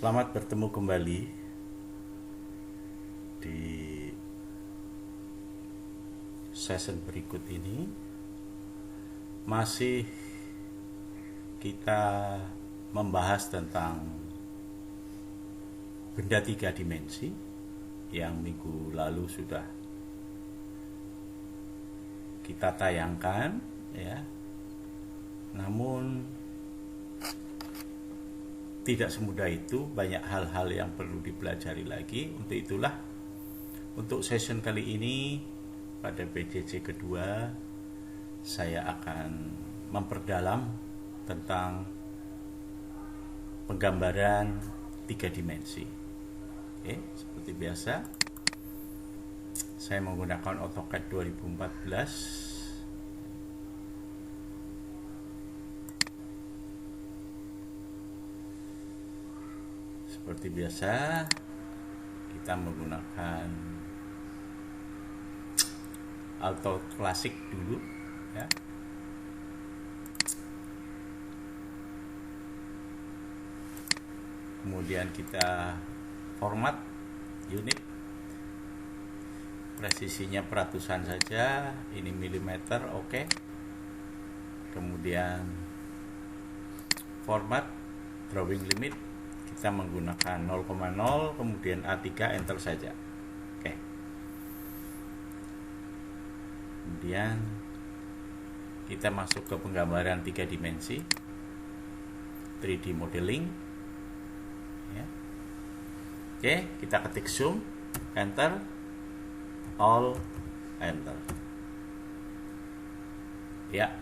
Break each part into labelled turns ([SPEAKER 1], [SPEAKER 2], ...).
[SPEAKER 1] Selamat bertemu kembali di session berikut ini. Masih kita membahas tentang benda tiga dimensi yang minggu lalu sudah kita tayangkan, ya. Namun tidak semudah itu, banyak hal-hal yang perlu dipelajari lagi. Untuk itulah, untuk session kali ini pada PJJ kedua, saya akan memperdalam tentang penggambaran tiga dimensi. Oke, seperti biasa, saya menggunakan AutoCAD 2014. Seperti biasa, kita menggunakan Auto Classic dulu, ya. Kemudian kita format unit, presisinya peratusan saja, ini milimeter, oke. Kemudian format drawing limit, kita menggunakan 0,0, kemudian A3, enter saja. Oke. Kemudian kita masuk ke penggambaran tiga dimensi, 3D modeling, ya. Oke, kita ketik zoom, enter, all, enter. Ya,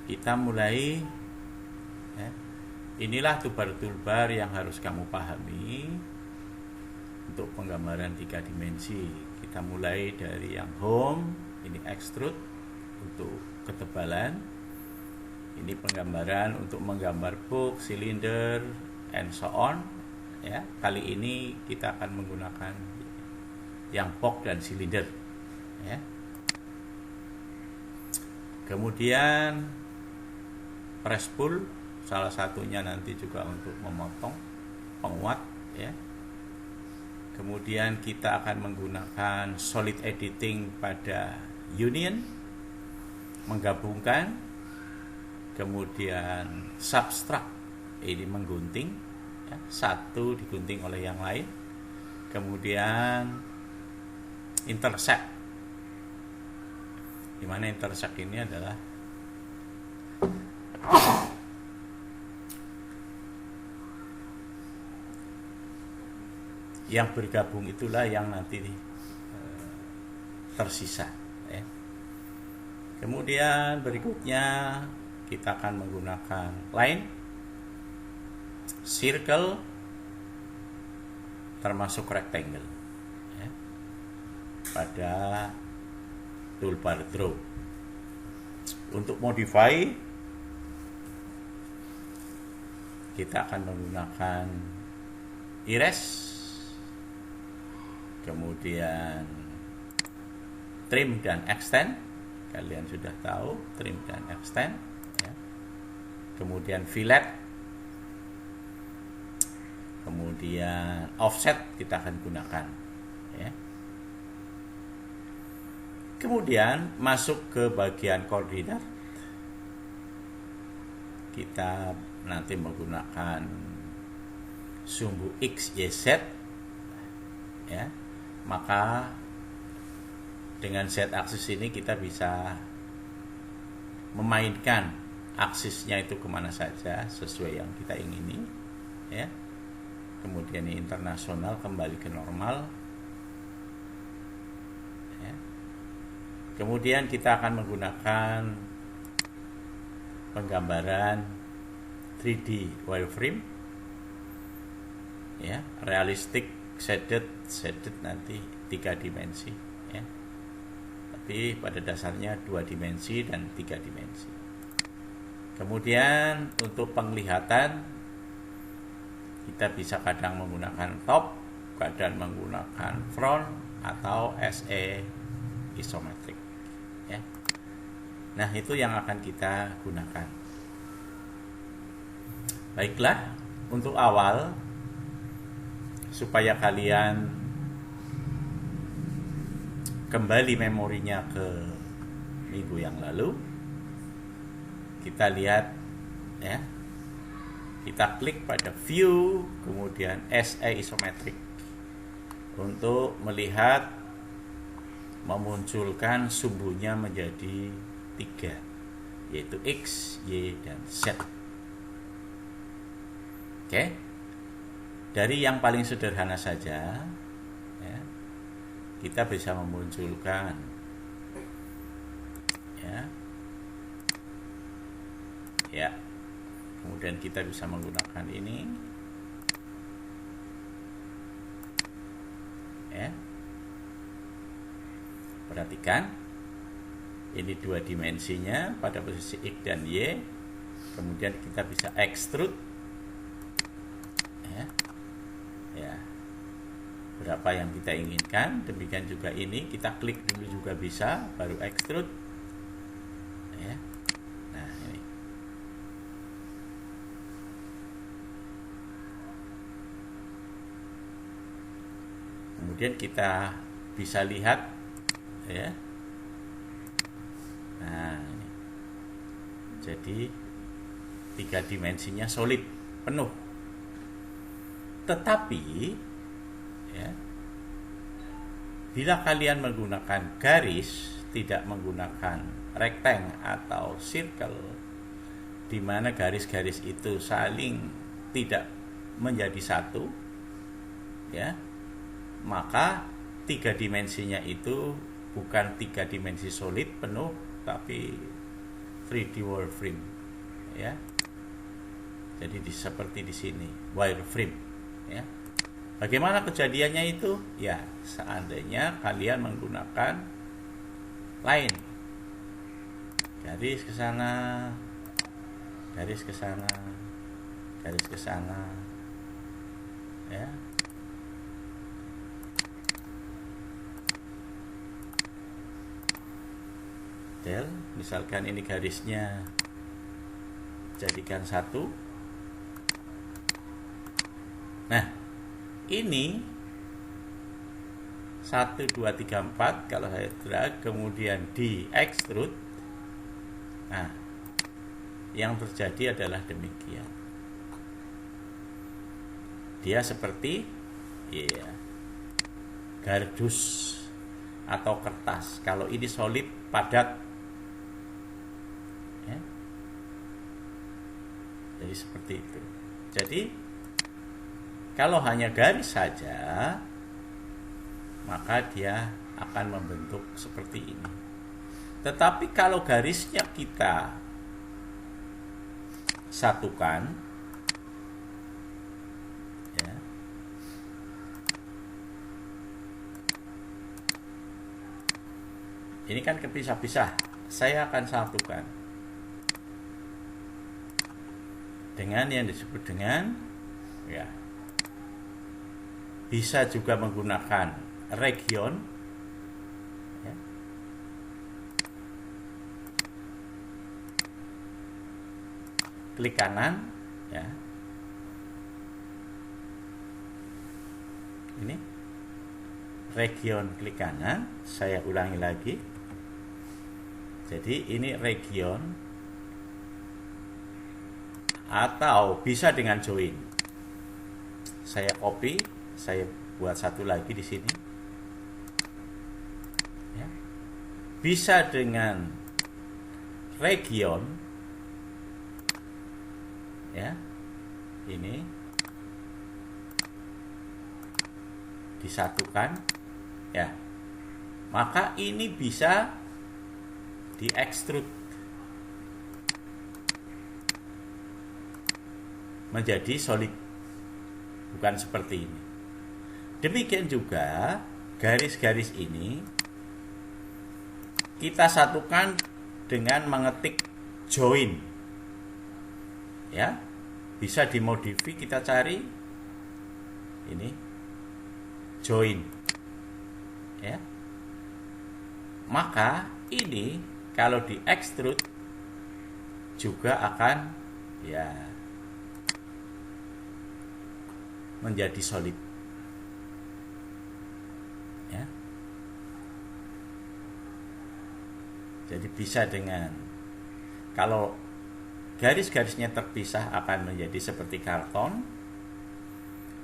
[SPEAKER 1] kita mulai, ya. Inilah toolbar yang harus kamu pahami untuk penggambaran tiga dimensi. Kita mulai dari yang home, ini extrude untuk ketebalan. Ini penggambaran untuk menggambar box, silinder, and so on. Ya, kali ini kita akan menggunakan yang box dan silinder. Ya. Kemudian press pull, salah satunya nanti juga untuk memotong, penguat, ya. Kemudian kita akan menggunakan solid editing pada union, menggabungkan. Kemudian subtract, ini menggunting, ya, satu digunting oleh yang lain. Kemudian intersect, dimana intersect ini adalah yang bergabung, itulah yang nanti tersisa, ya. Kemudian berikutnya kita akan menggunakan line, circle, termasuk rectangle, ya, pada toolbar draw. Untuk modify, kita akan menggunakan erase, kemudian trim dan extend. Kalian sudah tahu trim dan extend, ya. Kemudian fillet, kemudian offset kita akan gunakan, ya. Kemudian masuk ke bagian koordinat, kita nanti menggunakan sumbu X, Y, Z, ya. Maka dengan Z aksis ini kita bisa memainkan aksisnya itu kemana saja sesuai yang kita ingini, ya. Kemudian ini internasional kembali ke normal, ya. Kemudian kita akan menggunakan penggambaran 3D wireframe, ya, realistic, shaded nanti tiga dimensi, ya. Tapi pada dasarnya 2 dimensi dan 3 dimensi. Kemudian untuk penglihatan, kita bisa kadang menggunakan top, kadang menggunakan front, atau SE isometrik, ya. Nah, itu yang akan kita gunakan. Baiklah, untuk awal supaya kalian kembali memorinya ke minggu yang lalu, kita lihat ya. Kita klik pada view, kemudian SA isometric untuk melihat memunculkan sumbunya menjadi 3, yaitu X, Y, dan Z. Oke. Dari yang paling sederhana saja ya, kita bisa memunculkan ya. Kemudian kita bisa menggunakan ini ya. Perhatikan, ini 2 dimensinya pada posisi X dan Y. Kemudian kita bisa extrude ya, berapa yang kita inginkan. Demikian juga ini, kita klik dulu juga bisa, baru extrude ya. Nah, ini kemudian kita bisa lihat ya. Nah, ini. Jadi 3 dimensinya solid, penuh. Tetapi ya, bila kalian menggunakan garis, tidak menggunakan rectangle atau circle, di mana garis-garis itu saling tidak menjadi satu ya, maka 3 dimensinya itu bukan 3 dimensi solid penuh, tapi 3D wireframe ya. Jadi seperti di sini wireframe ya. Bagaimana kejadiannya itu? Ya, seandainya kalian menggunakan line, garis ke sana, garis ke sana, garis ke sana ya. Misalkan ini garisnya jadikan 1. Nah, ini 1, 2, 3, 4 kalau saya drag kemudian di extrude. Nah, yang terjadi adalah demikian. Dia seperti ya, kardus atau kertas. Kalau ini solid, padat ya. Jadi seperti itu. Jadi kalau hanya garis saja, maka dia akan membentuk seperti ini. Tetapi kalau garisnya kita satukan ya, ini kan kepisah-pisah, saya akan satukan dengan yang disebut dengan ya, bisa juga menggunakan region ya. Klik kanan ya. Ini region, klik kanan, saya ulangi lagi. Jadi ini region, atau bisa dengan join. Saya copy, saya buat satu lagi di sini. Ya. Bisa dengan region, ya, ini disatukan, ya, maka ini bisa di extrude menjadi solid, bukan seperti ini. Demikian juga garis-garis ini kita satukan dengan mengetik join ya, bisa dimodify, kita cari ini join ya, maka ini kalau di extrude juga akan ya menjadi solid. Ya. Jadi bisa dengan, kalau garis-garisnya terpisah akan menjadi seperti karton,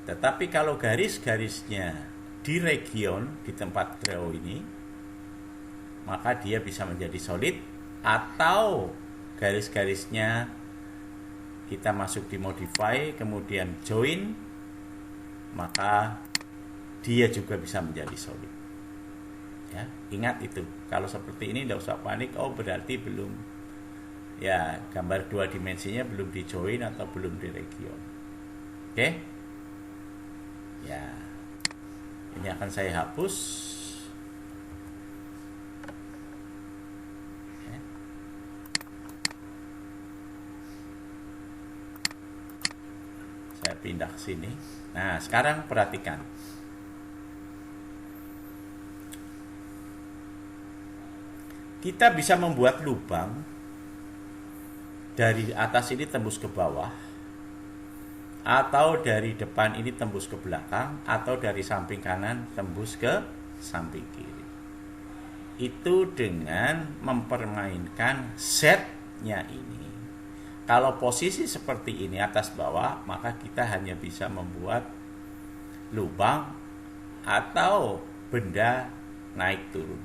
[SPEAKER 1] tetapi kalau garis-garisnya di region, di tempat draw ini, maka dia bisa menjadi solid. Atau garis-garisnya kita masuk di modify, kemudian join, maka dia juga bisa menjadi solid. Ya, ingat itu. Kalau seperti ini tidak usah panik. Oh, berarti belum, ya, gambar 2 dimensinya belum di join atau belum di region. Oke? Ya, ini akan saya hapus. Ya. Saya pindah ke sini. Nah, sekarang perhatikan. Kita bisa membuat lubang dari atas ini tembus ke bawah, atau dari depan ini tembus ke belakang, atau dari samping kanan tembus ke samping kiri. Itu dengan mempermainkan setnya ini. Kalau posisi seperti ini atas bawah, maka kita hanya bisa membuat lubang atau benda naik turun.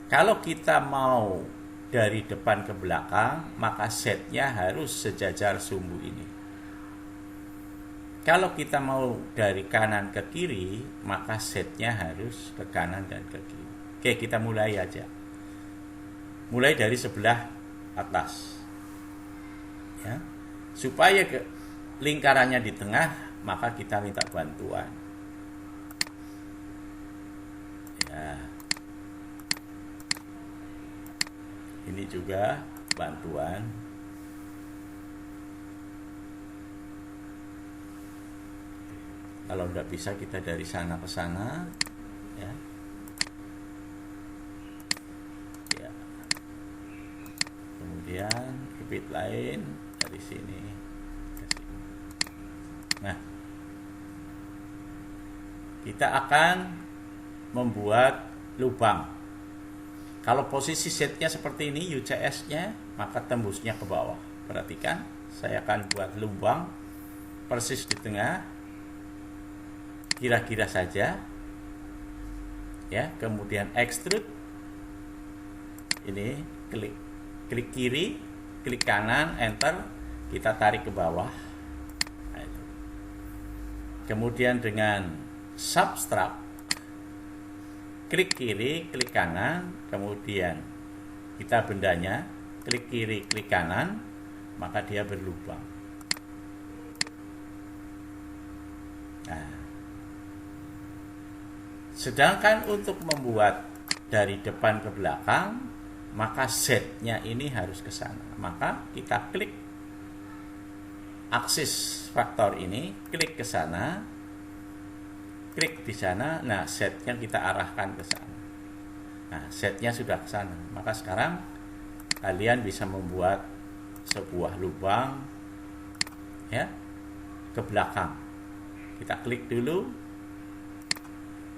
[SPEAKER 1] Kalau kita mau dari depan ke belakang, maka setnya harus sejajar sumbu ini. Kalau kita mau dari kanan ke kiri, maka setnya harus ke kanan dan ke kiri. Oke, kita mulai aja. Mulai dari sebelah atas. Ya. Supaya lingkarannya di tengah, maka kita minta bantuan. Ya. Ini juga bantuan. Kalau tidak bisa kita dari sana ke sana, ya. Ya. Kemudian kebit lain dari sini ke sini. Nah, kita akan membuat lubang. Kalau posisi setnya seperti ini, UCS-nya, maka tembusnya ke bawah. Perhatikan, saya akan buat lubang persis di tengah, kira-kira saja. Ya, kemudian extrude. Ini klik kiri, klik kanan, enter, kita tarik ke bawah. Nah, itu. Kemudian dengan subtract, klik kiri, klik kanan, kemudian kita bendanya, klik kiri, klik kanan, maka dia berlubang. Nah, sedangkan untuk membuat dari depan ke belakang, maka setnya ini harus ke sana. Maka kita klik aksis faktor ini, klik ke sana, klik di sana. Nah, setnya kita arahkan ke sana. Nah, setnya sudah ke sana. Maka sekarang kalian bisa membuat sebuah lubang, ya, ke belakang. Kita klik dulu,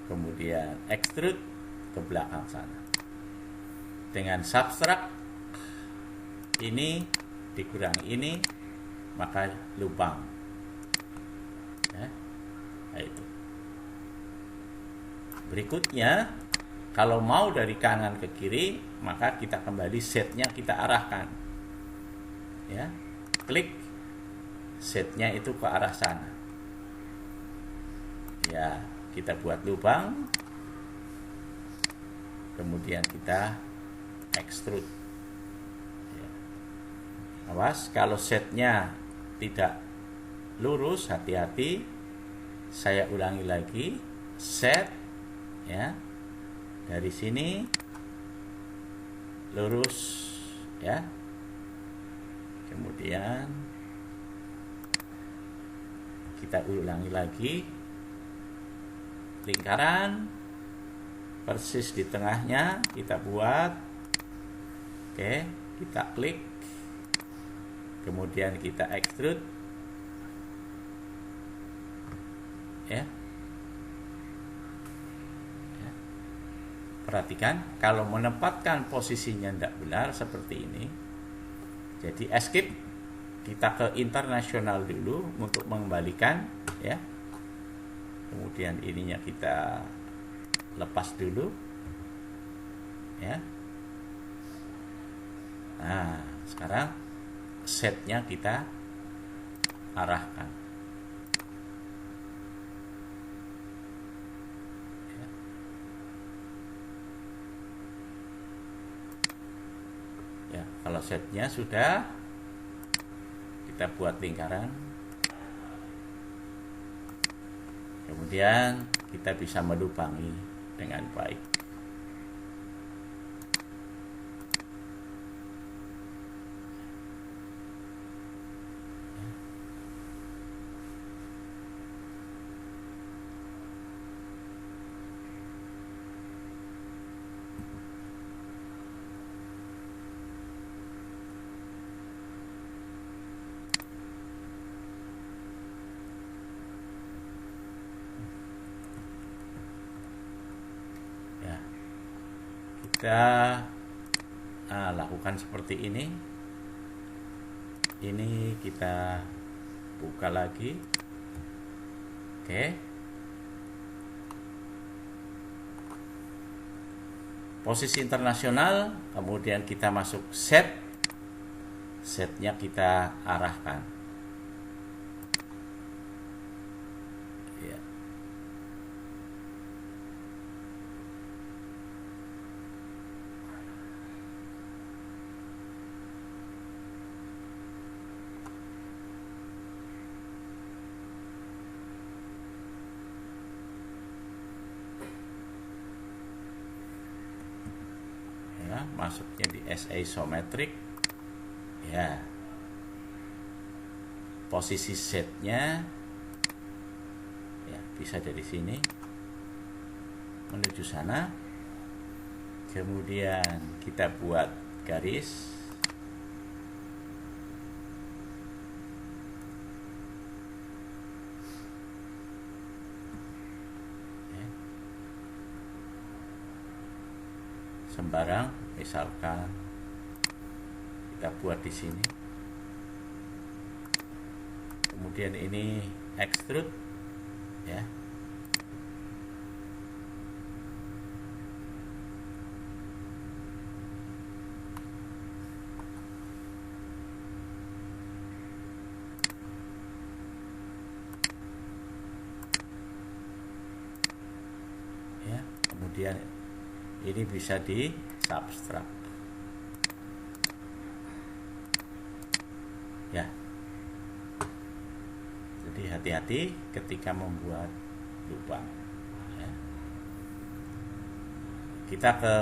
[SPEAKER 1] kemudian extrude ke belakang sana. Dengan subtract ini dikurangi ini, maka lubang. Ya, itu. Berikutnya, kalau mau dari kanan ke kiri, maka kita kembali setnya kita arahkan. Ya, klik setnya itu ke arah sana. Ya, kita buat lubang, kemudian kita extrude. Ya. Awas, kalau setnya tidak lurus, hati-hati. Saya ulangi lagi, set. Ya, dari sini lurus, ya, kemudian kita ulangi lagi, lingkaran persis di tengahnya kita buat. Oke, kita klik, kemudian kita extrude, Ya. Perhatikan, kalau menempatkan posisinya tidak benar seperti ini, jadi escape, kita ke internasional dulu untuk mengembalikan, ya. Kemudian ininya kita lepas dulu, ya. Nah, sekarang setnya kita arahkan. Ya, kalau setnya sudah, kita buat lingkaran. Kemudian kita bisa melubangi dengan baik. Kita lakukan seperti ini. Ini kita buka lagi. Oke. Posisi internasional, kemudian kita masuk set. Setnya kita arahkan. Ya. Masuknya di isometric, ya. Posisi setnya, ya, bisa dari sini menuju sana. Kemudian kita buat garis. Sembarang, misalkan kita buat di sini. Kemudian ini extrude, ya. Ya, kemudian ini bisa di substrak, ya. Jadi hati-hati ketika membuat lubang, ya. Kita ke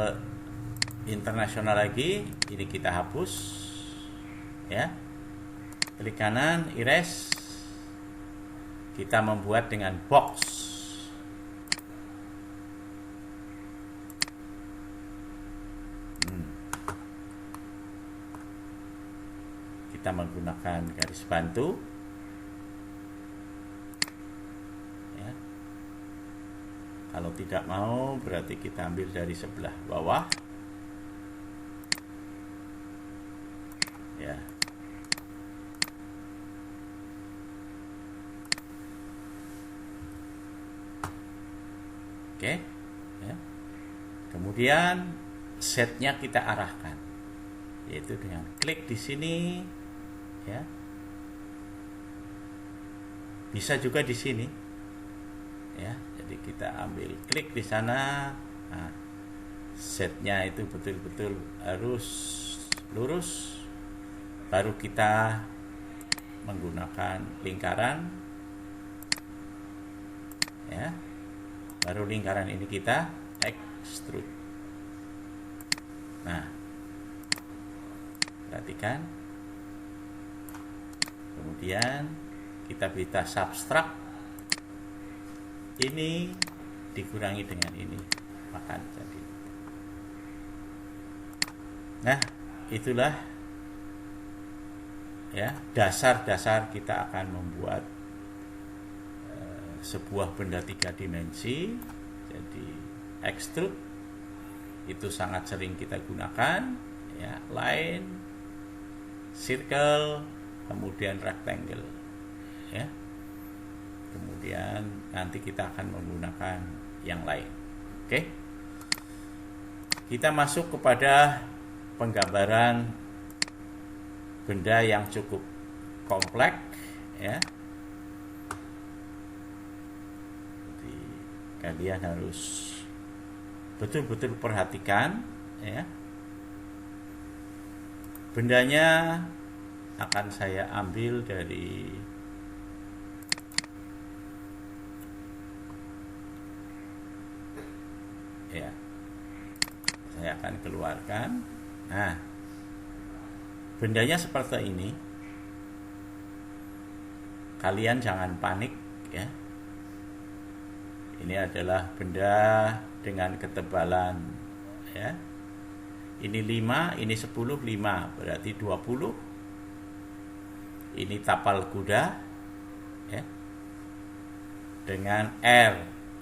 [SPEAKER 1] internasional lagi, ini kita hapus, ya. Klik kanan, erase. Kita membuat dengan box. Kita menggunakan garis bantu, ya. Kalau tidak mau, berarti kita ambil dari sebelah bawah, ya. Oke, ya. Kemudian setnya kita arahkan, yaitu dengan klik di sini. Ya, bisa juga di sini, ya. Jadi kita ambil klik di sana. Nah, setnya itu betul-betul harus lurus. Baru kita menggunakan lingkaran, ya. Baru lingkaran ini kita extrude. Nah, perhatikan. Kemudian kita bisa substrak, ini dikurangi dengan ini, makan jadi. Nah, itulah, ya, dasar-dasar kita akan membuat sebuah benda 3 dimensi. Jadi extrude itu sangat sering kita gunakan, ya, line, circle, kemudian rectangle, ya. Kemudian nanti kita akan menggunakan yang lain. Oke. Kita masuk kepada penggambaran benda yang cukup kompleks, ya. Jadi kalian harus betul-betul perhatikan, ya. Bendanya akan saya ambil dari ya, saya akan keluarkan. Nah, bendanya seperti ini. Kalian jangan panik, ya. Ini adalah benda dengan ketebalan, ya. Ini 5, ini 10, 5 berarti 20. Ini tapal kuda, ya. Dengan R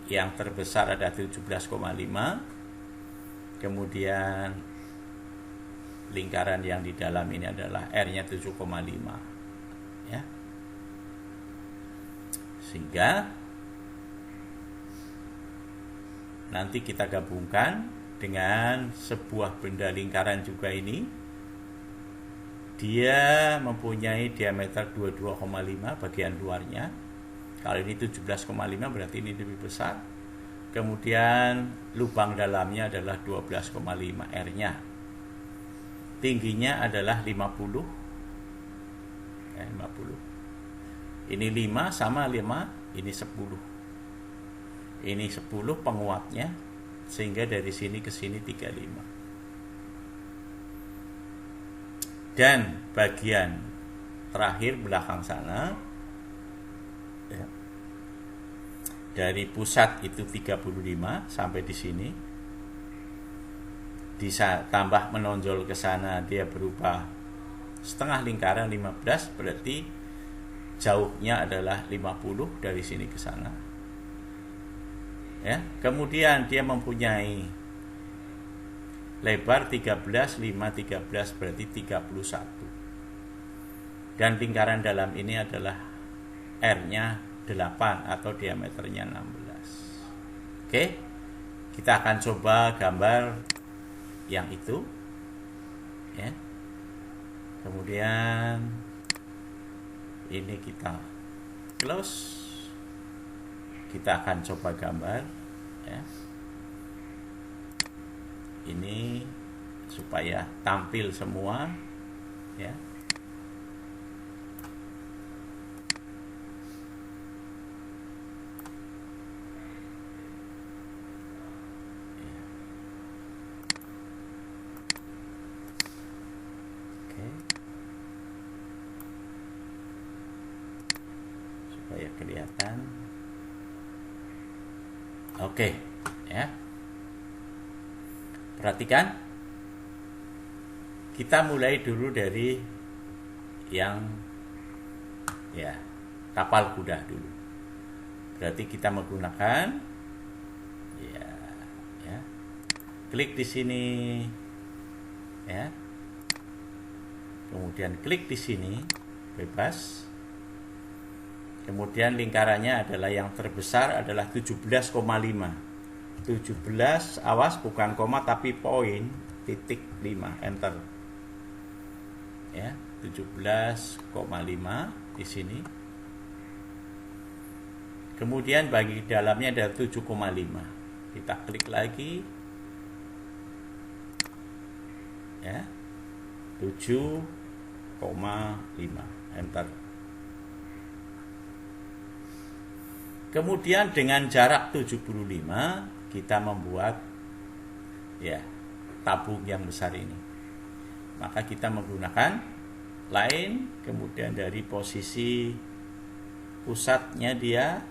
[SPEAKER 1] yang terbesar ada 17,5. Kemudian lingkaran yang di dalam ini adalah R-nya 7,5, ya. Sehingga nanti kita gabungkan dengan sebuah benda lingkaran juga ini. Dia mempunyai diameter 22,5 bagian luarnya. Kalau ini 17,5 berarti ini lebih besar. Kemudian lubang dalamnya adalah 12,5 R-nya. Tingginya adalah 50. 50. Ini 5 sama 5, ini 10. Ini 10 penguatnya, sehingga dari sini ke sini 35. Dan bagian terakhir belakang sana, ya, dari pusat itu 35 sampai di sini, tambah menonjol ke sana dia berubah setengah lingkaran 15, berarti jauhnya adalah 50 dari sini ke sana, ya. Kemudian dia mempunyai lebar 13, 5, 13 berarti 31. Dan lingkaran dalam ini adalah R-nya 8 atau diameternya 16. Oke. Kita akan coba gambar yang itu, ya. Kemudian ini kita close. Kita akan coba gambar, ya. Ini supaya tampil semua, ya. Oke. Supaya kelihatan. Oke, ya. Perhatikan. Kita mulai dulu dari yang, ya, tapal kuda dulu. Berarti kita menggunakan, ya, klik di sini, ya. Kemudian klik di sini, bebas. Kemudian lingkarannya adalah yang terbesar adalah 17,5. 17, awas bukan koma tapi poin, titik 5, enter. Ya, 17,5 di sini. Kemudian bagi dalamnya ada 7,5. Kita klik lagi. Ya. 7,5, enter. Kemudian dengan jarak 75 kita membuat, ya, tabung yang besar ini. Maka kita menggunakan line, kemudian dari posisi pusatnya dia,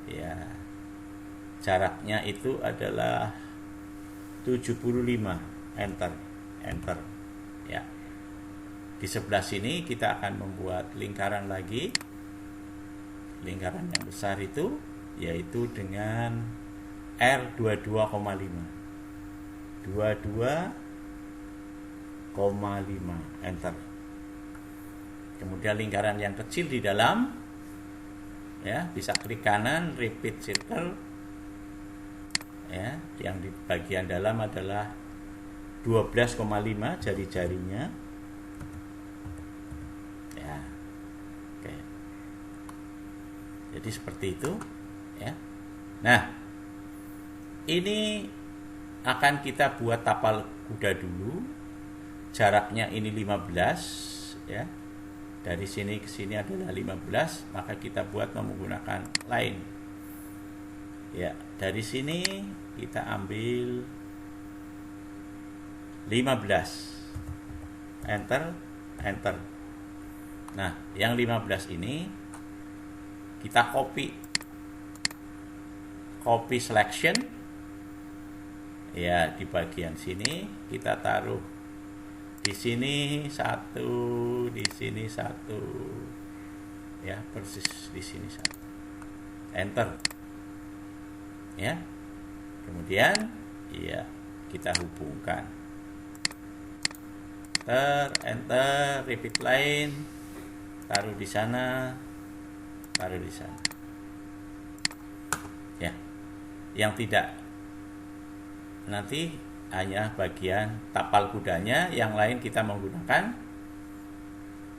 [SPEAKER 1] ya, jaraknya itu adalah 75, enter, ya. Di sebelah sini kita akan membuat lingkaran lagi. lingkaran yang besar itu, yaitu dengan R22,5. 22,5, enter. Kemudian lingkaran yang kecil di dalam, ya, bisa klik kanan, repeat circle, ya, yang di bagian dalam adalah 12,5 jari-jarinya, ya. Oke. Jadi seperti itu, ya. Nah, ini akan kita buat tapal kuda dulu. Jaraknya ini 15, ya. Dari sini ke sini adalah 15, maka kita buat menggunakan line. Ya, dari sini kita ambil 15. Enter, enter. Nah, yang 15 ini kita copy selection. Ya, di bagian sini kita taruh di sini 1, di sini 1, ya, persis di sini 1. Enter, ya. Kemudian, ya, kita hubungkan. Enter, repeat line, taruh di sana, taruh di sana. Ya, yang tidak, nanti hanya bagian tapal kudanya, yang lain kita menggunakan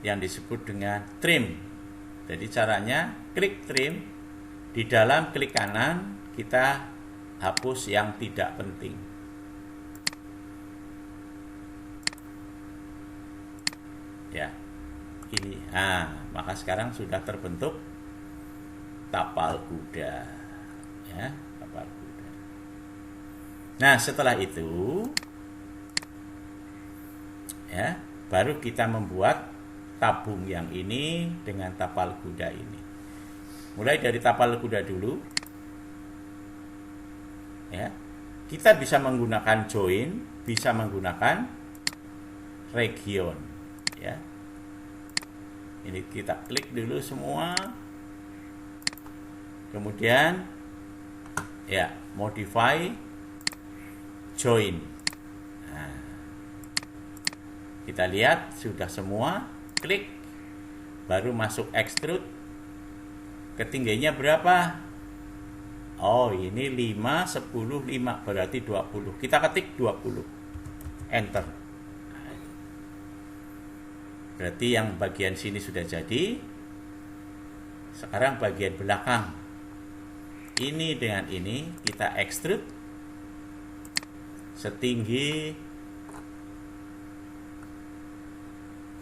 [SPEAKER 1] yang disebut dengan trim. Jadi caranya klik trim, di dalam klik kanan kita hapus yang tidak penting. Ya, ini. Maka sekarang sudah terbentuk tapal kuda, ya, tapal kuda. Nah, setelah itu, ya, baru kita membuat tabung yang ini dengan tapal kuda ini. Mulai dari tapal kuda dulu, ya. Kita bisa menggunakan join, bisa menggunakan region, ya. Ini kita klik dulu semua, kemudian, ya, modify join. Nah, kita lihat sudah semua, klik, baru masuk extrude. Ketinggiannya berapa? Oh, ini 5, 10, 5, berarti 20. Kita ketik 20. Enter. Berarti yang bagian sini sudah jadi. Sekarang bagian belakang. Ini dengan ini kita extrude setinggi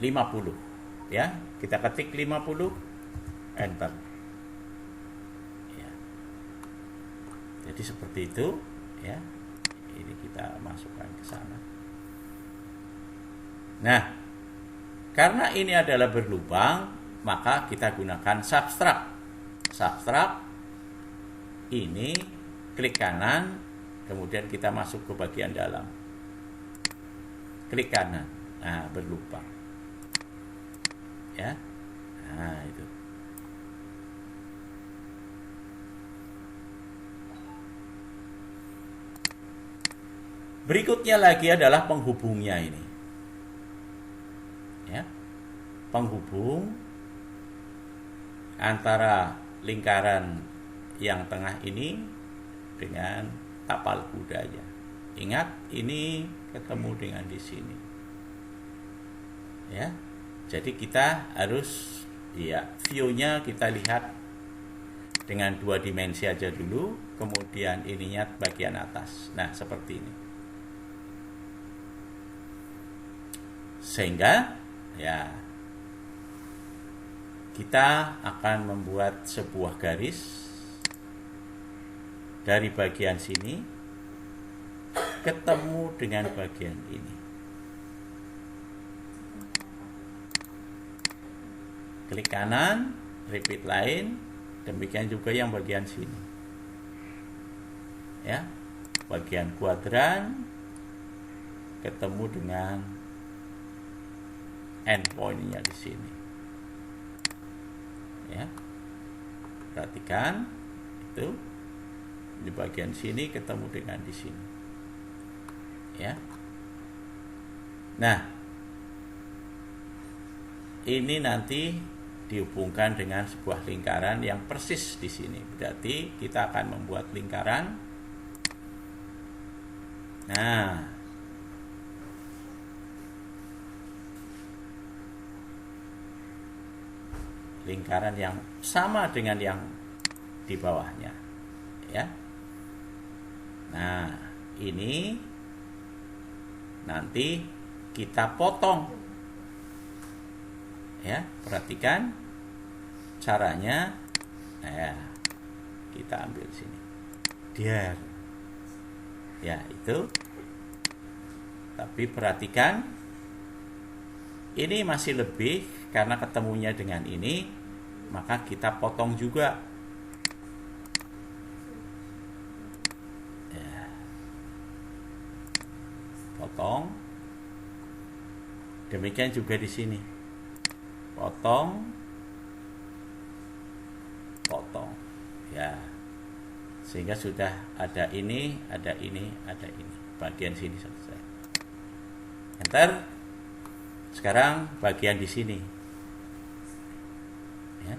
[SPEAKER 1] 50, ya. Kita ketik 50, enter. Ya. Jadi seperti itu, ya. Ini kita masukkan ke sana. Nah, karena ini adalah berlubang, maka kita gunakan subtract. Subtract ini klik kanan, kemudian kita masuk ke bagian dalam. Klik kanan. Nah, berlubang. Ya. Nah, itu. Berikutnya lagi adalah penghubungnya ini. Ya. Penghubung antara lingkaran yang tengah ini dengan tapal kudanya. Ingat, ini ketemu dengan di sini. Ya. Jadi kita harus, ya, view-nya kita lihat dengan 2 dimensi aja dulu, kemudian ininya bagian atas. Nah, seperti ini. Sehingga, ya, kita akan membuat sebuah garis dari bagian sini ketemu dengan bagian ini. Klik kanan, repeat line, demikian juga yang bagian sini. Ya, bagian kuadran ketemu dengan endpoint-nya di sini. Ya. Perhatikan itu, di bagian sini ketemu dengan di sini, ya. Nah, ini nanti dihubungkan dengan sebuah lingkaran yang persis di sini. Berarti kita akan membuat lingkaran. Nah, lingkaran yang sama dengan yang di bawahnya, ya. Nah, ini nanti kita potong, ya. Perhatikan caranya. Nah, kita ambil sini, dia, ya, itu. Tapi perhatikan, ini masih lebih karena ketemunya dengan ini, maka kita potong juga. Ya. Potong. Demikian juga di sini. Potong. Potong. Ya. Sehingga sudah ada ini, ada ini, ada ini. Bagian sini selesai. Enter. Sekarang bagian di sini, ya.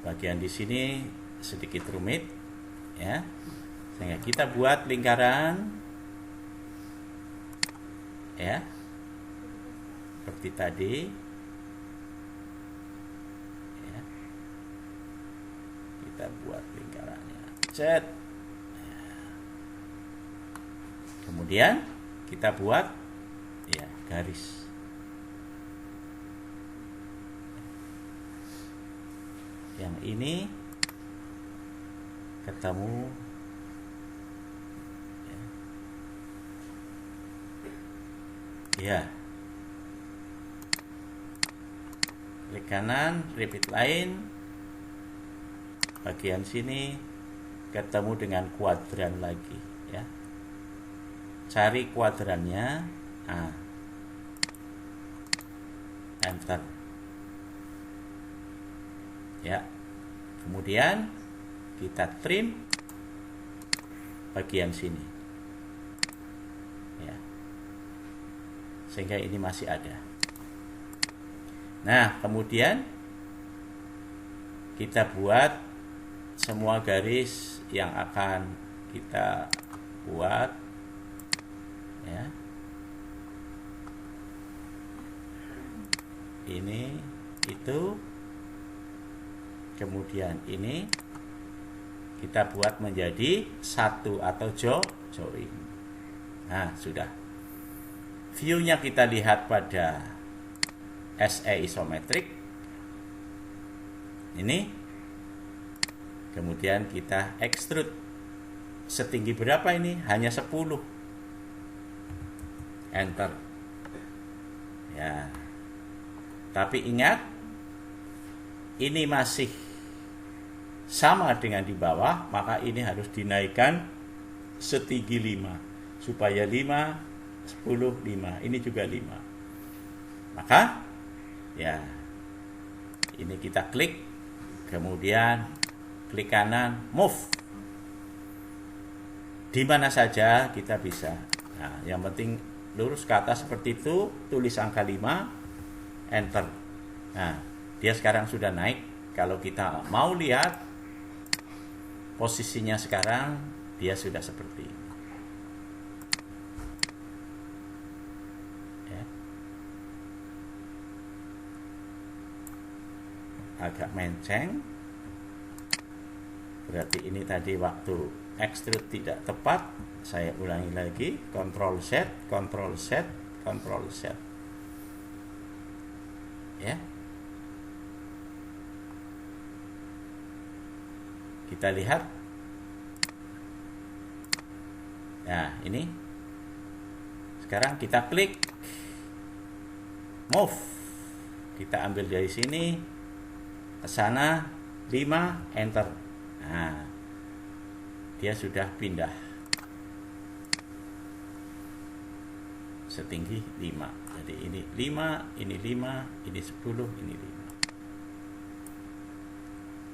[SPEAKER 1] Bagian di sini sedikit rumit, ya. Sehingga kita buat lingkaran, ya, seperti tadi, ya. Kita buat lingkarannya, set. Kemudian kita buat, ya, garis. Yang ini ketemu, ya. Klik kanan, repeat line. Bagian sini ketemu dengan kuadran lagi, ya. Cari kuadrannya. Nah, enter, ya. Kemudian kita trim bagian sini, ya, sehingga ini masih ada. Nah, kemudian kita buat semua garis yang akan kita buat, ya. Ini, itu, kemudian ini kita buat menjadi satu atau join. Nah, sudah. View-nya kita lihat pada SE isometrik. Ini. Kemudian kita extrude. Setinggi berapa ini? Hanya 10. Enter. Ya. Tapi ingat, ini masih sama dengan di bawah, maka ini harus dinaikkan setinggi 5. Supaya 5, 10, 5. Ini juga 5. Maka, ya, ini kita klik, kemudian klik kanan, move. Di mana saja kita bisa. Nah, yang penting lurus ke atas seperti itu, tulis angka 5, enter. Nah, dia sekarang sudah naik. Kalau kita mau lihat posisinya sekarang, dia sudah seperti ini. Ya. Agak menceng. Berarti ini tadi waktu extrude tidak tepat. Saya ulangi lagi, Ctrl Z, Ctrl Z, Ctrl Z. Ya. Kita lihat. Nah, ini. Sekarang kita klik move. Kita ambil dari sini ke sana 5, enter. Nah, dia sudah pindah setinggi 5. Jadi ini 5, ini 5, ini 10, ini 5.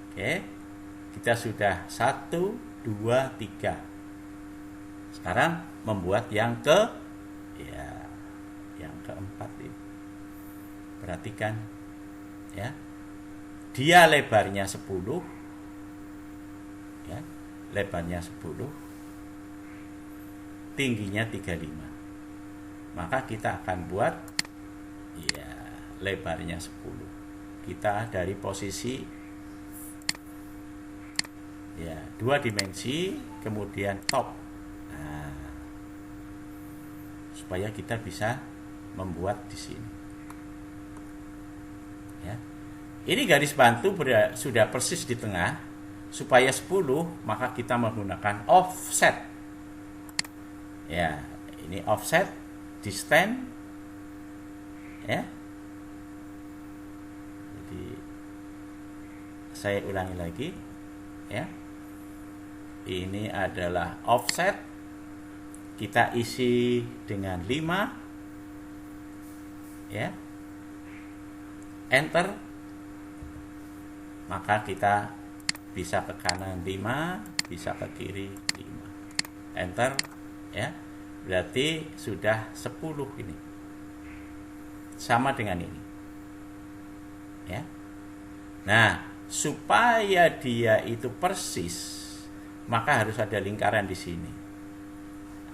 [SPEAKER 1] Oke. Kita sudah 1, 2, 3. Sekarang membuat yang keempat ini. Perhatikan ya. Dia lebarnya 10 ya. Lebarnya 10, tingginya 35. Maka kita akan buat ya lebarnya 10. Kita dari posisi ya 2 dimensi, kemudian top. Nah, supaya kita bisa membuat di sini. Ya. Ini garis bantu sudah persis di tengah. Supaya 10, maka kita menggunakan offset. Ya, ini offset, distance. Ya. Jadi saya ulangi lagi, ya. Ini adalah offset. Kita isi dengan 5. Ya. Enter. Maka kita bisa ke kanan 5, bisa ke kiri 5. Enter, ya. Berarti sudah 10 ini. Sama dengan ini. Ya. Nah, supaya dia itu persis, maka harus ada lingkaran di sini.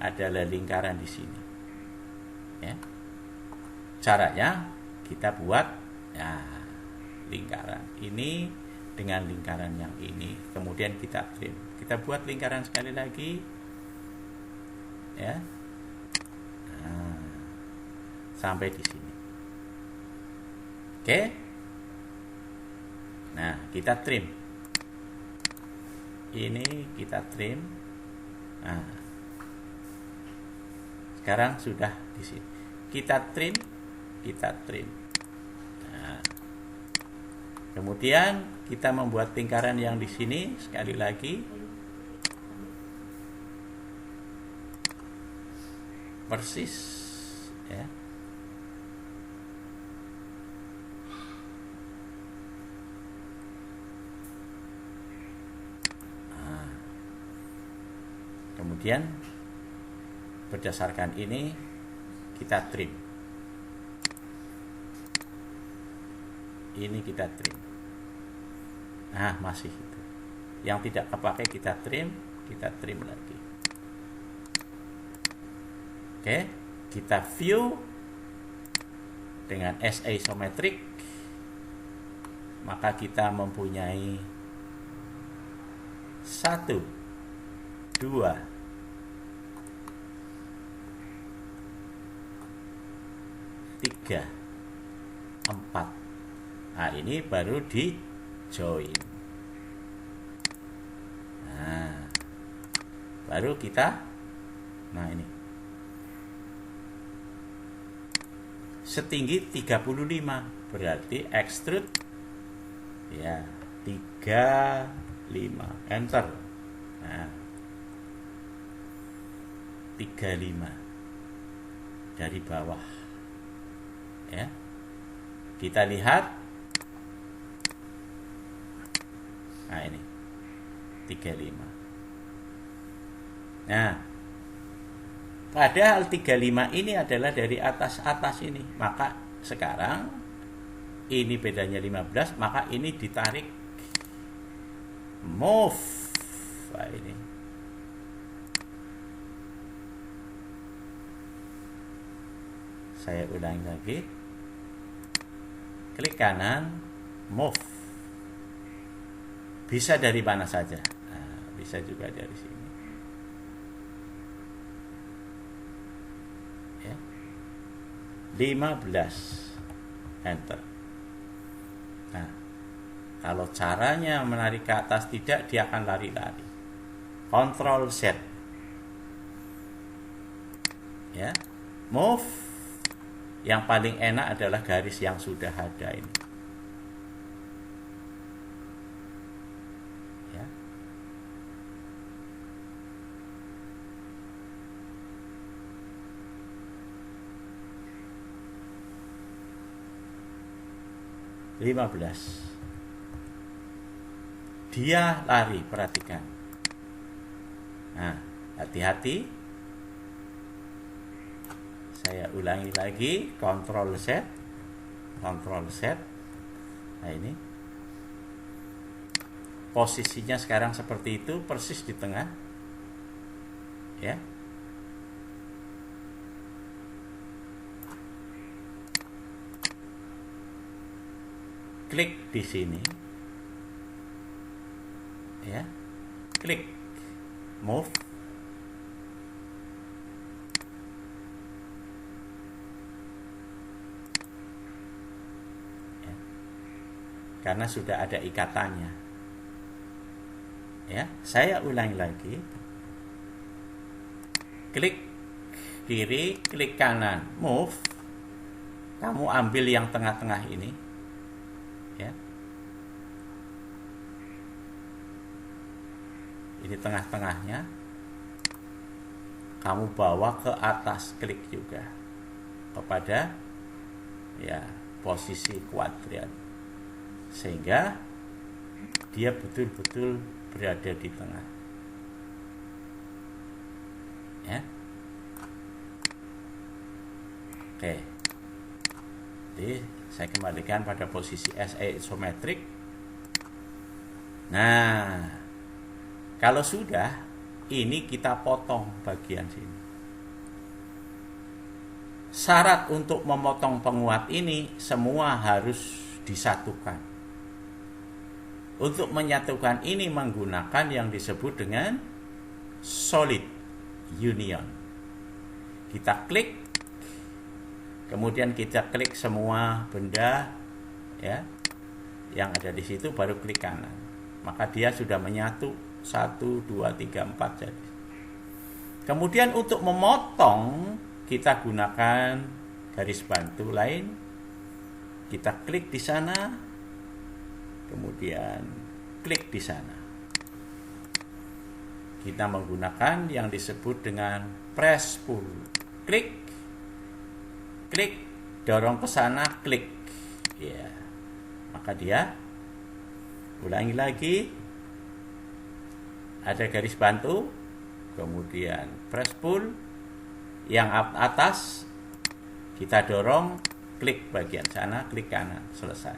[SPEAKER 1] Ada lingkaran di sini. Ya. Caranya kita buat ya lingkaran ini dengan lingkaran yang ini, kemudian kita trim. Kita buat lingkaran sekali lagi, ya. Nah, sampai di sini. Oke. Nah, kita trim. Ini kita trim. Nah, sekarang sudah di sini. Kita trim. Nah, kemudian kita membuat lingkaran yang di sini sekali lagi. Persis, ya. Nah, kemudian berdasarkan ini kita trim. Ini kita trim. Nah, masih itu. Yang tidak kepakai kita trim lagi. Oke, kita view dengan S isometric. Maka kita mempunyai 1, 2, 3, 4. Nah, ini baru di join. Nah, baru kita, nah ini setinggi 35, berarti extrude ya 35, enter. Nah, 35 dari bawah, ya. Kita lihat. Nah, ini 35. Nah, padahal 35 ini adalah dari atas ini. Maka sekarang ini bedanya 15, maka ini ditarik. Move. Nah, ini. Saya ulangi lagi. Klik kanan, move. Bisa dari mana saja. Nah, bisa juga dari sini. Ya. 15. Enter. Nah, kalau caranya menarik ke atas tidak, dia akan lari-lari. Ctrl Z. Ya. Move. Yang paling enak adalah garis yang sudah ada ini. 15. dia lari, perhatikan. Nah, hati-hati. Saya ulangi lagi, Ctrl Z. Nah, ini posisinya sekarang seperti itu, persis di tengah. Ya. Klik di sini. Ya. Klik move. Ya. Karena sudah ada ikatannya. Ya, saya ulangi lagi. Klik kiri, klik kanan, move. Kamu ambil yang tengah-tengah ini. Ya. Ini tengah-tengahnya. Kamu bawa ke atas, klik juga kepada ya posisi kuadran. Sehingga dia betul-betul berada di tengah. Ya. Oke. Jadi saya kembalikan pada posisi SA isometrik. Nah, kalau sudah, ini kita potong bagian sini. Syarat untuk memotong penguat ini semua harus disatukan. Untuk menyatukan ini menggunakan yang disebut dengan solid union. Kita klik, kemudian kita klik semua benda ya yang ada di situ, baru klik kanan. Maka dia sudah menyatu 1, 2, 3, 4 jadi. Kemudian untuk memotong kita gunakan garis bantu lain. Kita klik di sana, kemudian klik di sana. Kita menggunakan yang disebut dengan press pull. Klik, klik, dorong ke sana, klik. Ya. Maka dia ulangi lagi. Ada garis bantu, kemudian press pull. Yang atas kita dorong, klik bagian sana, klik kanan, selesai.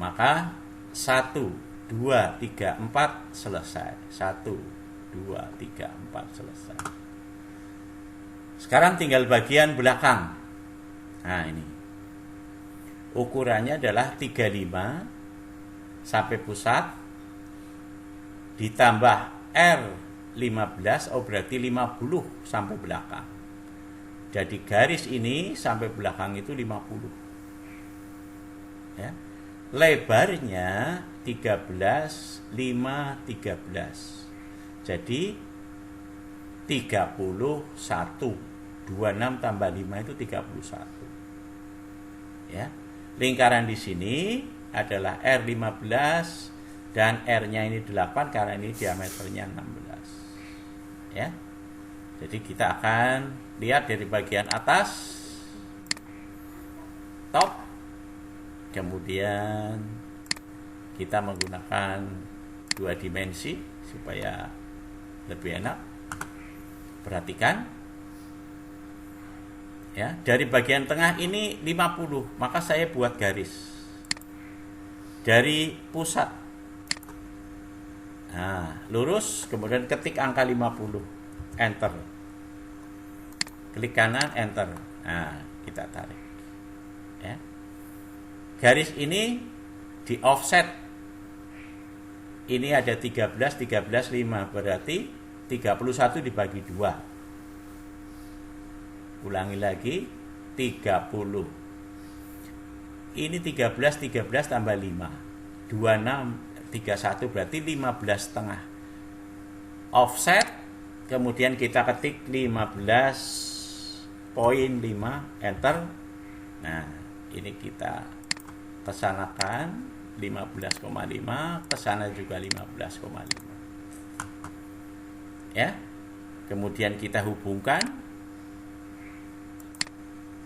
[SPEAKER 1] Maka 1, 2, 3, 4 selesai. 1, 2, 3, 4 selesai. Sekarang tinggal bagian belakang. Nah ini ukurannya adalah 35 sampai pusat ditambah R15, berarti 50 sampai belakang. Jadi garis ini sampai belakang itu 50. Ya. Lebarnya 13, 5, 13. Jadi 31. 26 tambah 5 itu 31. Ya. Lingkaran di sini adalah R15 dan R-nya ini 8 karena ini diameternya 16. Ya. Jadi kita akan lihat dari bagian atas, top, kemudian kita menggunakan 2 dimensi supaya lebih enak. Perhatikan. Ya, dari bagian tengah ini 50, maka saya buat garis dari pusat. Nah, lurus, kemudian ketik angka 50, enter. Klik kanan, enter. Nah, kita tarik. Ya. Garis ini di offset. Ini ada 13, 13, 5, berarti 31 dibagi 2. Ulangi lagi, 30. Ini 13, 13 tambah 5. 26, 31 berarti 15 setengah. Offset, kemudian kita ketik 15,5, enter. Nah, ini kita kesanakan 15,5, kesana juga 15,5. Ya. Kemudian kita hubungkan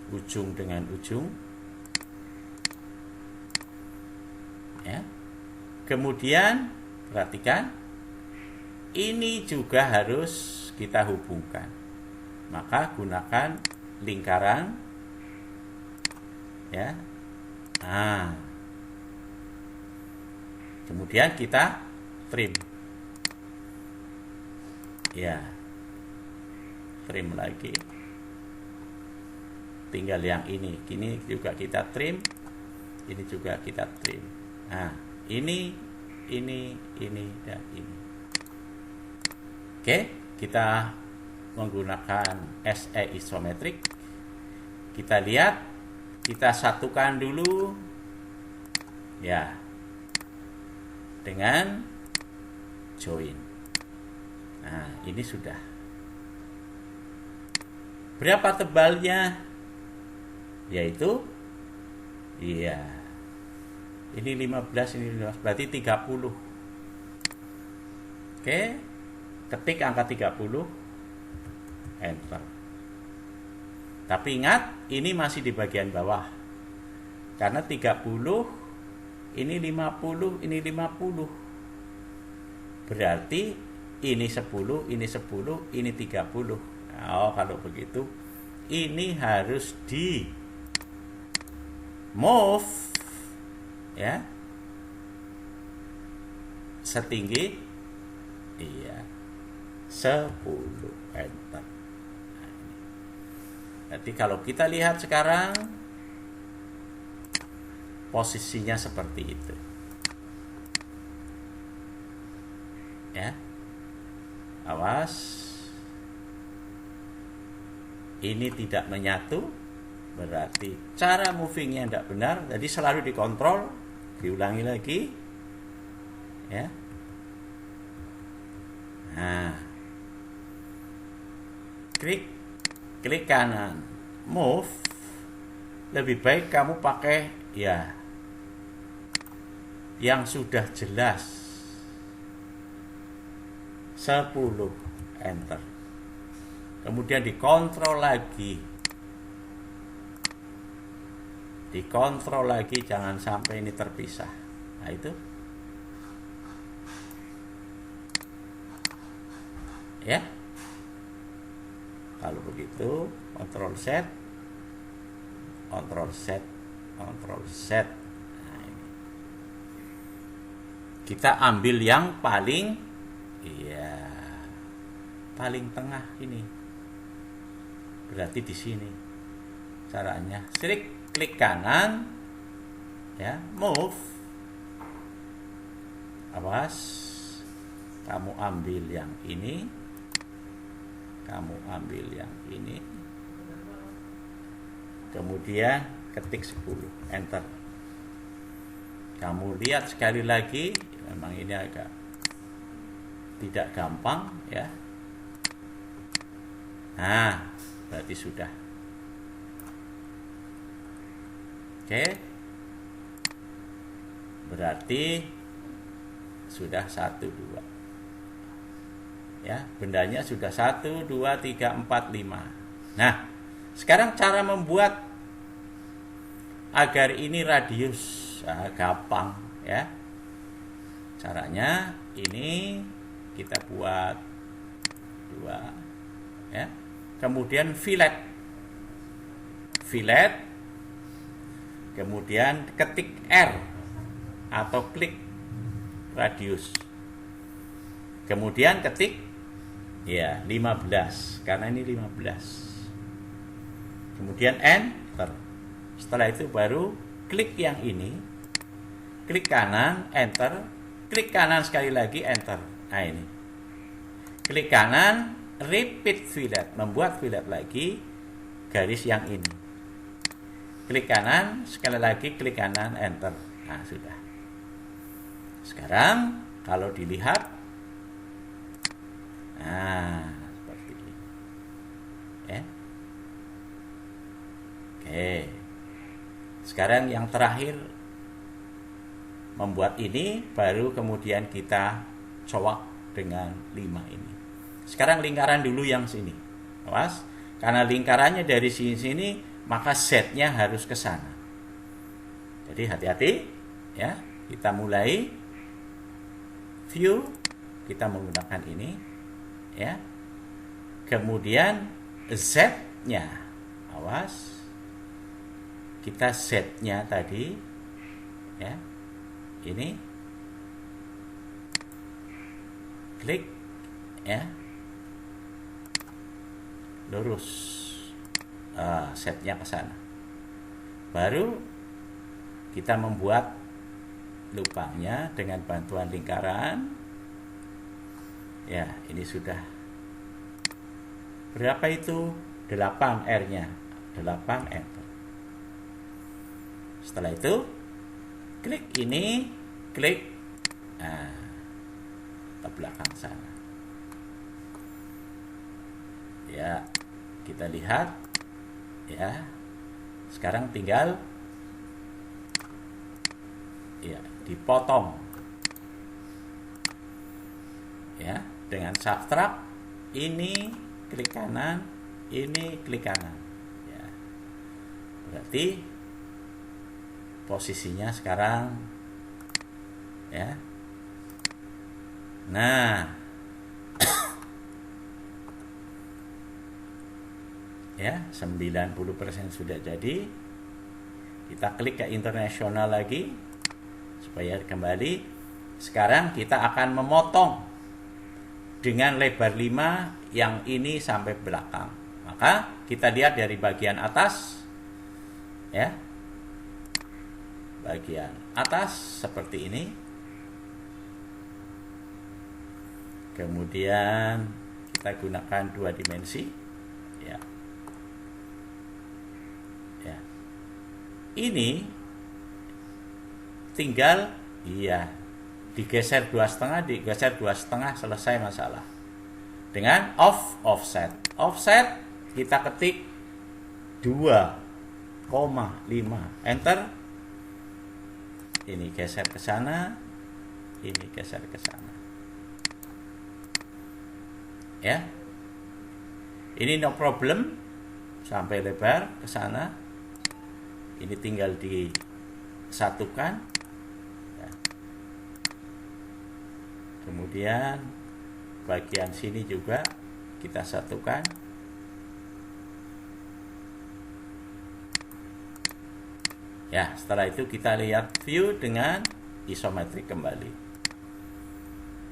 [SPEAKER 1] ujung dengan ujung. Ya. Kemudian perhatikan, ini juga harus kita hubungkan. Maka gunakan lingkaran, ya. Nah, kemudian kita trim, ya, trim lagi. Tinggal yang ini juga kita trim, ini juga kita trim. Nah, ini, dan ini. Oke, kita menggunakan SE isometrik. Kita lihat, kita satukan dulu, ya, dengan join. Nah, ini sudah. Berapa tebalnya? Yaitu, iya, ini 15, ini 15, berarti 30. Oke, ketik angka 30, enter. Tapi ingat, ini masih di bagian bawah. Karena 30, ini 50, ini 50. Berarti ini 10, ini 10, ini 30. Oh, kalau begitu, ini harus di move, ya, setinggi, iya, 10, enter. Nah, jadi kalau kita lihat sekarang, posisinya seperti itu, ya. Awas, ini tidak menyatu, berarti cara movingnya tidak benar. Jadi selalu dikontrol, diulangi lagi, ya. Nah, klik kanan, move. Lebih baik kamu pakai, ya, yang sudah jelas, 10, enter. Kemudian dikontrol lagi, jangan sampai ini terpisah. Nah, itu, ya. Kalau begitu, kontrol set. Nah, ini. Kita ambil yang paling, iya, paling tengah ini. Berarti di sini caranya. Klik kanan, ya, move. Awas, kamu ambil yang ini, kemudian ketik 10, enter. Kamu lihat sekali lagi, memang ini agak tidak gampang, ya. Nah, berarti sudah. Oke, berarti sudah 1, 2, ya, bendanya sudah 1, 2, 3, 4, 5. Nah, sekarang cara membuat agar ini radius, gampang, ya. Caranya ini kita buat 2, ya. Kemudian fillet, kemudian ketik R atau klik radius, kemudian ketik, ya, 15, karena ini 15, kemudian enter. Setelah itu baru klik yang ini, klik kanan, enter, klik kanan sekali lagi, enter. Nah, ini klik kanan, repeat fillet, membuat fillet lagi garis yang ini. Klik kanan, sekali lagi klik kanan, enter. Nah, sudah. Sekarang kalau dilihat, nah, seperti ini, ya. Oke. Sekarang yang terakhir, membuat ini, baru kemudian kita cowok dengan 5 ini. Sekarang lingkaran dulu yang sini. Awas, karena lingkarannya dari sini, maka setnya harus ke sana. Jadi hati-hati, ya. Kita mulai view, kita menggunakan ini, ya. Kemudian Z-nya, awas, kita Z-nya tadi, ya, ini, klik, ya, lurus, Z-nya ke sana. Baru kita membuat lubangnya dengan bantuan lingkaran. Ya, ini sudah. Berapa itu? 8 R-nya. 8 enter. Setelah itu, klik ini, klik ke belakang sana. Ya, kita lihat. Ya, sekarang tinggal ya dipotong. Ya, dengan subtract ini klik kanan, ini klik kanan. Ya. Berarti posisinya sekarang, ya. Nah, ya, 90% sudah jadi. Kita klik ke internasional lagi supaya kembali. Sekarang kita akan memotong dengan lebar 5 yang ini sampai belakang. Maka kita lihat dari bagian atas, ya, bagian atas seperti ini. Kemudian kita gunakan 2 dimensi, ya. Ya, ini tinggal, iya, digeser 2,5, digeser 2,5, selesai masalah. Dengan offset. Offset kita ketik 2,5, enter. Ini geser ke sana, ini geser ke sana. Ya. Ini no problem sampai lebar ke sana. Ini tinggal disatukan. Kemudian bagian sini juga kita satukan. Ya, setelah itu kita lihat view dengan isometrik kembali.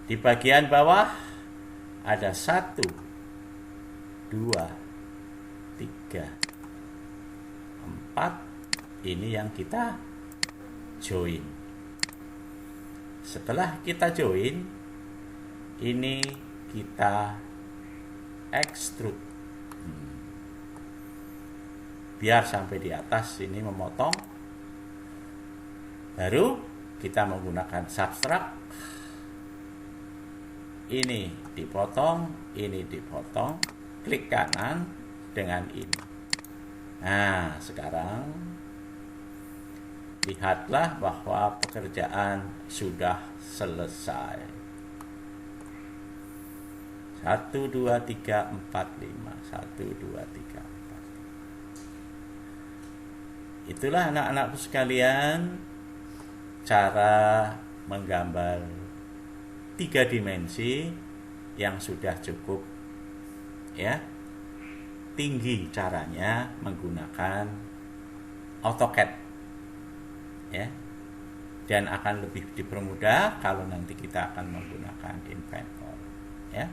[SPEAKER 1] Di bagian bawah ada 1, 2, 3, 4. Ini yang kita join. Setelah kita join, ini kita extrude. Biar sampai di atas ini memotong. Baru kita menggunakan subtract. Ini dipotong, ini dipotong. Klik kanan dengan ini. Nah, sekarang lihatlah bahwa pekerjaan sudah selesai. 1, 2, 3, 4, 5. 1, 2, 3, 4. Itulah anak-anakku sekalian, cara menggambar 3 dimensi yang sudah cukup, ya, tinggi caranya menggunakan AutoCAD, ya, dan akan lebih dipermudah kalau nanti kita akan menggunakan Inventor, ya.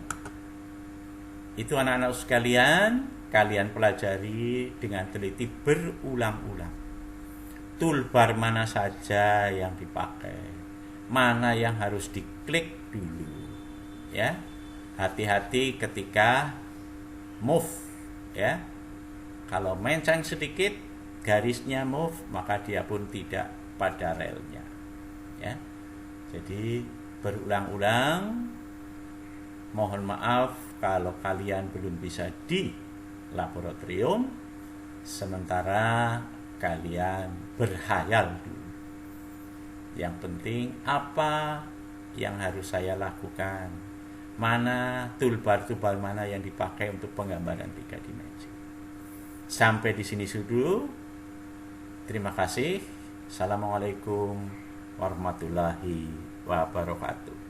[SPEAKER 1] Itu anak-anak sekalian, kalian pelajari dengan teliti berulang-ulang. Toolbar mana saja yang dipakai, mana yang harus diklik dulu, ya. Hati-hati ketika move, ya. Kalau mencang sedikit garisnya move, maka dia pun tidak pada relnya, ya. Jadi berulang-ulang. Mohon maaf kalau kalian belum bisa di laboratorium, sementara kalian berhayal dulu. Yang penting apa yang harus saya lakukan, mana toolbar mana yang dipakai untuk penggambaran 3 dimensi. Sampai di sini dulu. Terima kasih. Assalamualaikum warahmatullahi wabarakatuh.